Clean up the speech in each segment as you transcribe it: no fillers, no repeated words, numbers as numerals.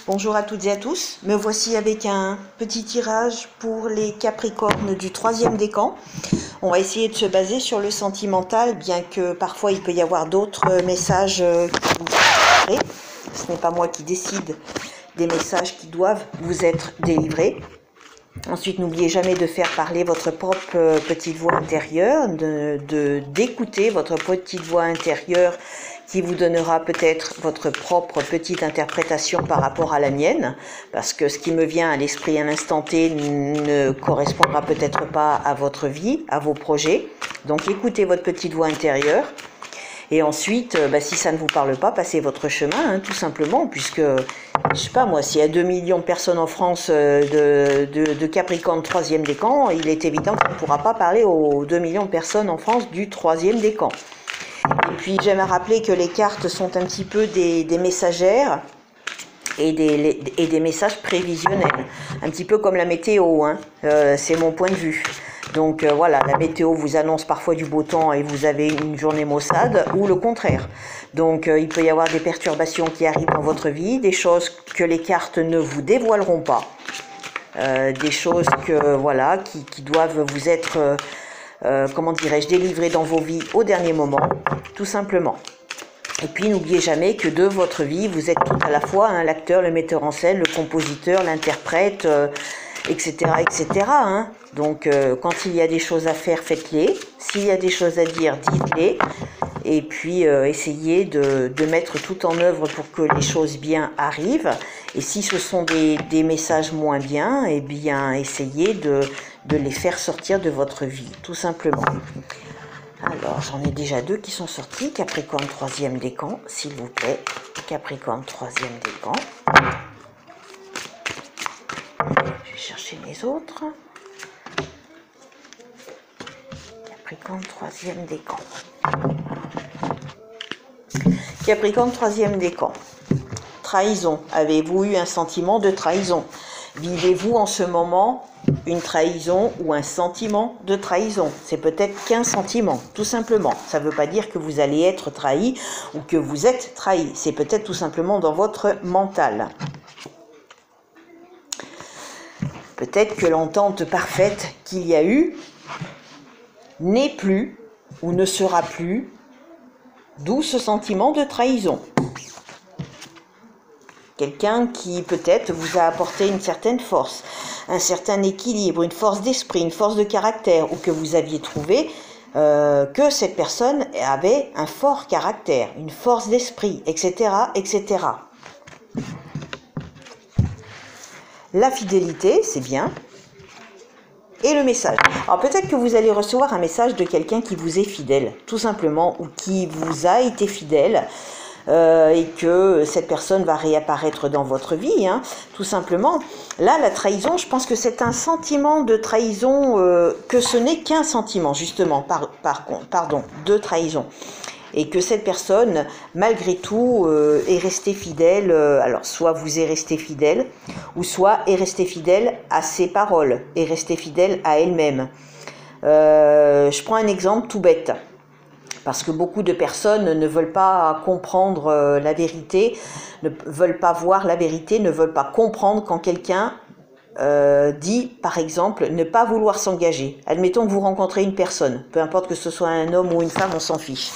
Bonjour à toutes et à tous, me voici avec un petit tirage pour les Capricornes du 3e décan. On va essayer de se baser sur le sentimental, bien que parfois il peut y avoir d'autres messages qui vous sont. Ce n'est pas moi qui décide des messages qui doivent vous être délivrés. Ensuite, n'oubliez jamais de faire parler votre propre petite voix intérieure, d'écouter votre petite voix intérieure qui vous donnera peut-être votre propre petite interprétation par rapport à la mienne, parce que ce qui me vient à l'esprit à l'instant T ne correspondra peut-être pas à votre vie, à vos projets. Donc écoutez votre petite voix intérieure. Et ensuite, si ça ne vous parle pas, passez votre chemin, tout simplement, puisque, je sais pas moi, s'il y a 2 millions de personnes en France de Capricorne 3e décan, il est évident qu'on ne pourra pas parler aux 2 millions de personnes en France du 3e décan. Et puis, j'aime à rappeler que les cartes sont un petit peu des messagères et des messages prévisionnels, un petit peu comme la météo, c'est mon point de vue. Donc voilà, la météo vous annonce parfois du beau temps et vous avez une journée maussade, ou le contraire. Donc il peut y avoir des perturbations qui arrivent dans votre vie, des choses que les cartes ne vous dévoileront pas, des choses que voilà qui doivent vous être, comment dirais-je, délivrées dans vos vies au dernier moment, tout simplement. Et puis n'oubliez jamais que de votre vie, vous êtes tout à la fois, l'acteur, le metteur en scène, le compositeur, l'interprète, etc. etc. Donc quand il y a des choses à faire, faites-les. S'il y a des choses à dire, dites-les. Et puis essayez de mettre tout en œuvre pour que les choses bien arrivent. Et si ce sont des messages moins bien, eh bien essayez de les faire sortir de votre vie, tout simplement. Alors, j'en ai déjà 2 qui sont sortis. Capricorne 3e décan, s'il vous plaît. Capricorne 3e décan. Je vais chercher les autres. Capricorne 3e décan. Capricorne 3e décan. Trahison. Avez-vous eu un sentiment de trahison? Vivez-vous en ce moment une trahison ou un sentiment de trahison? C'est peut-être qu'un sentiment, tout simplement. Ça ne veut pas dire que vous allez être trahi ou que vous êtes trahi. C'est peut-être tout simplement dans votre mental. Peut-être que l'entente parfaite qu'il y a eu n'est plus ou ne sera plus, d'où ce sentiment de trahison. Quelqu'un qui peut-être vous a apporté une certaine force, un certain équilibre, une force d'esprit, une force de caractère, ou que vous aviez trouvé que cette personne avait un fort caractère, une force d'esprit, etc., etc. La fidélité, c'est bien. Et le message. Alors peut-être que vous allez recevoir un message de quelqu'un qui vous est fidèle, tout simplement, ou qui vous a été fidèle, et que cette personne va réapparaître dans votre vie, tout simplement. Là, la trahison, je pense que c'est un sentiment de trahison, que ce n'est qu'un sentiment, justement, de trahison. Et que cette personne, malgré tout, est restée fidèle, alors soit vous est resté fidèle, ou soit est restée fidèle à ses paroles, est restée fidèle à elle-même. Je prends un exemple tout bête. Parce que beaucoup de personnes ne veulent pas comprendre la vérité, ne veulent pas voir la vérité, ne veulent pas comprendre quand quelqu'un dit, par exemple, ne pas vouloir s'engager. Admettons que vous rencontrez une personne, peu importe que ce soit un homme ou une femme, on s'en fiche.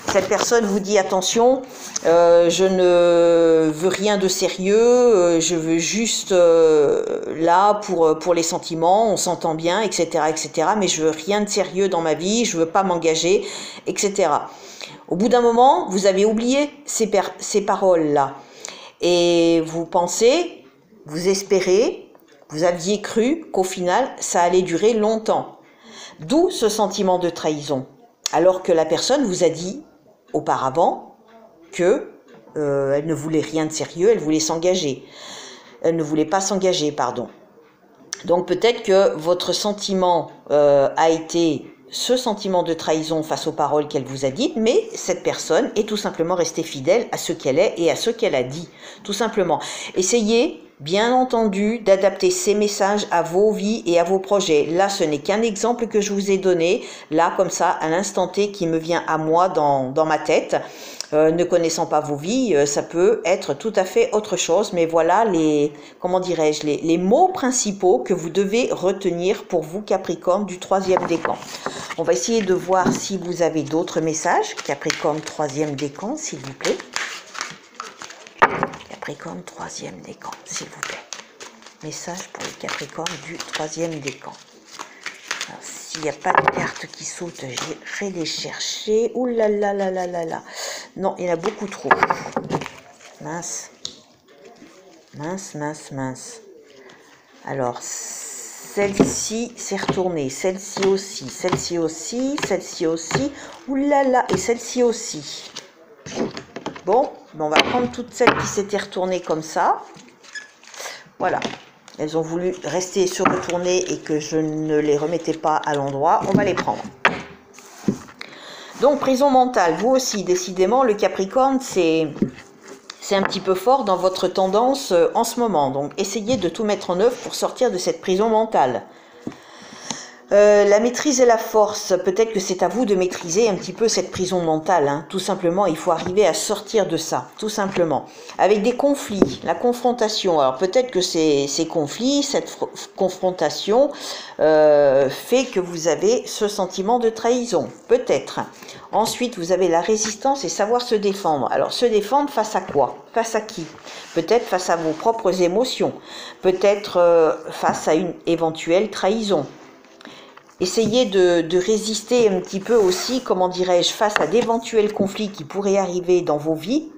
Cette personne vous dit, attention, je ne veux rien de sérieux, je veux juste là pour les sentiments, on s'entend bien, etc., etc., mais je veux rien de sérieux dans ma vie, je veux pas m'engager, etc. Au bout d'un moment, vous avez oublié ces paroles-là. Et vous pensez, vous espérez, vous aviez cru qu'au final, ça allait durer longtemps. D'où ce sentiment de trahison. Alors que la personne vous a dit auparavant que elle ne voulait rien de sérieux, elle voulait s'engager. Elle ne voulait pas s'engager, pardon. Donc peut-être que votre sentiment a été ce sentiment de trahison face aux paroles qu'elle vous a dites, mais cette personne est tout simplement restée fidèle à ce qu'elle est et à ce qu'elle a dit, tout simplement. Essayez, bien entendu, d'adapter ces messages à vos vies et à vos projets. Là, ce n'est qu'un exemple que je vous ai donné, là, comme ça, à l'instant T, qui me vient à moi dans ma tête. Ne connaissant pas vos vies, ça peut être tout à fait autre chose, mais voilà les, comment dirais-je, les mots principaux que vous devez retenir pour vous, Capricorne, du troisième décan. On va essayer de voir si vous avez d'autres messages. Capricorne, troisième décan, s'il vous plaît. Capricorne, troisième décan, s'il vous plaît. Message pour les Capricornes du troisième décan. Alors, s'il n'y a pas de carte qui saute, j'irai les chercher. Ouh là là là là là là. Non, il y en a beaucoup trop. Mince. Mince, mince, mince. Alors, celle-ci s'est retournée. Celle-ci aussi. Celle-ci aussi. Celle-ci aussi. Ouh là là. Et celle-ci aussi. Bon, on va prendre toutes celles qui s'étaient retournées comme ça. Voilà. Elles ont voulu rester sur retournées et que je ne les remettais pas à l'endroit. On va les prendre. Donc, prison mentale. Vous aussi, décidément, le Capricorne, c'est un petit peu fort dans votre tendance en ce moment. Donc, essayez de tout mettre en œuvre pour sortir de cette prison mentale. La maîtrise et la force, peut-être que c'est à vous de maîtriser un petit peu cette prison mentale, hein. Tout simplement, il faut arriver à sortir de ça, tout simplement. Avec des conflits, la confrontation, alors peut-être que ces conflits, cette confrontation fait que vous avez ce sentiment de trahison, peut-être. Ensuite, vous avez la résistance et savoir se défendre. Alors, se défendre face à quoi? Face à qui? Peut-être face à vos propres émotions, peut-être face à une éventuelle trahison. Essayez de résister un petit peu aussi, comment dirais-je, face à d'éventuels conflits qui pourraient arriver dans vos vies.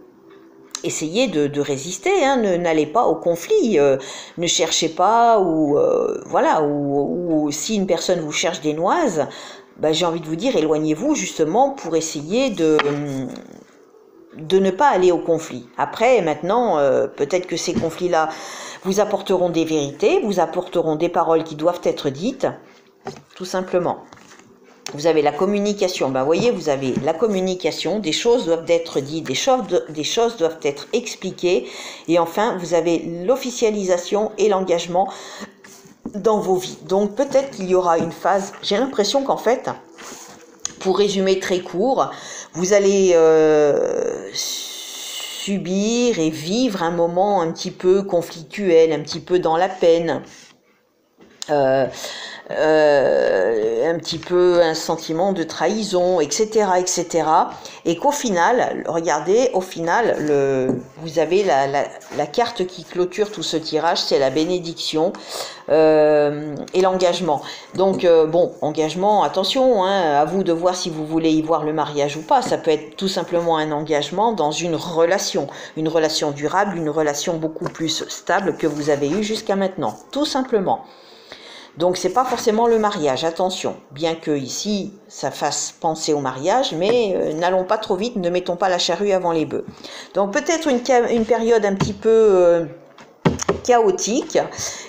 Essayez de résister, hein, n'allez pas au conflit, ne cherchez pas, ou voilà, ou si une personne vous cherche des noises, ben, j'ai envie de vous dire, éloignez-vous justement pour essayer de ne pas aller au conflit. Après, maintenant, peut-être que ces conflits-là vous apporteront des vérités, vous apporteront des paroles qui doivent être dites, tout simplement. Vous avez la communication, ben voyez, vous avez la communication, des choses doivent être dites, des choses doivent être expliquées, et enfin, vous avez l'officialisation et l'engagement dans vos vies. Donc peut-être qu'il y aura une phase, j'ai l'impression qu'en fait, pour résumer très court, vous allez subir et vivre un moment un petit peu conflictuel, un petit peu dans la peine, un petit peu un sentiment de trahison, etc., etc. Et qu'au final, regardez, au final, vous avez la carte qui clôture tout ce tirage, c'est la bénédiction et l'engagement. Donc, bon, engagement, attention, hein, à vous de voir si vous voulez y voir le mariage ou pas. Ça peut être tout simplement un engagement dans une relation durable, une relation beaucoup plus stable que vous avez eue jusqu'à maintenant, tout simplement. Donc c'est pas forcément le mariage, attention, bien que ici ça fasse penser au mariage, mais n'allons pas trop vite, ne mettons pas la charrue avant les bœufs. Donc peut-être une période un petit peu chaotique,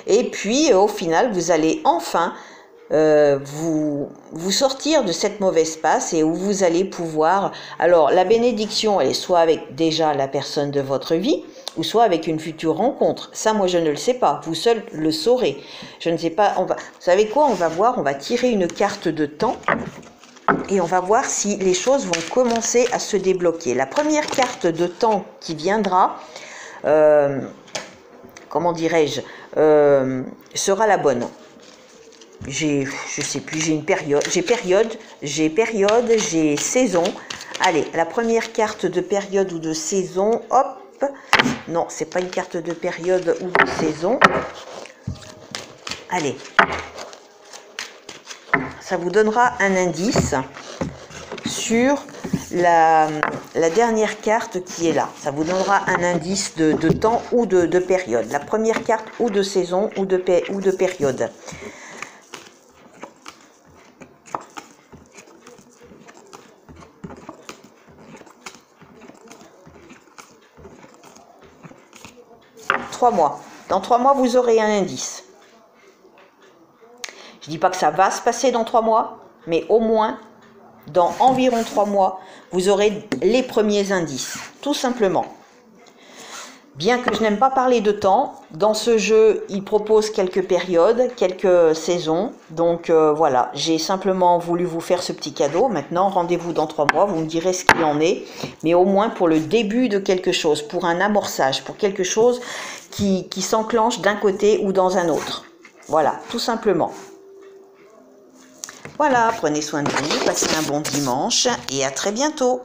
et puis au final vous allez enfin vous sortir de cette mauvaise passe et où vous allez pouvoir, alors la bénédiction elle est soit avec déjà la personne de votre vie, ou soit avec une future rencontre. Ça, moi, je ne le sais pas. Vous seul le saurez. Je ne sais pas. Vous savez quoi? On va voir. On va tirer une carte de temps et on va voir si les choses vont commencer à se débloquer. La première carte de temps qui viendra, comment dirais-je, sera la bonne. Je sais plus. J'ai une période. J'ai saison. Allez, la première carte de période ou de saison. Hop. Non, c'est pas une carte de période ou de saison. Allez. Ça vous donnera un indice sur la dernière carte qui est là. Ça vous donnera un indice de temps ou de période. La première carte ou de saison ou de période. Mois. Dans 3 mois, vous aurez un indice. Je ne dis pas que ça va se passer dans 3 mois, mais au moins, dans environ 3 mois, vous aurez les premiers indices, tout simplement. Bien que je n'aime pas parler de temps, dans ce jeu, il propose quelques périodes, quelques saisons. Donc voilà, j'ai simplement voulu vous faire ce petit cadeau. Maintenant, rendez-vous dans 3 mois, vous me direz ce qu'il en est. Mais au moins pour le début de quelque chose, pour un amorçage, pour quelque chose qui s'enclenche d'un côté ou dans un autre. Voilà, tout simplement. Voilà, prenez soin de vous, passez un bon dimanche et à très bientôt.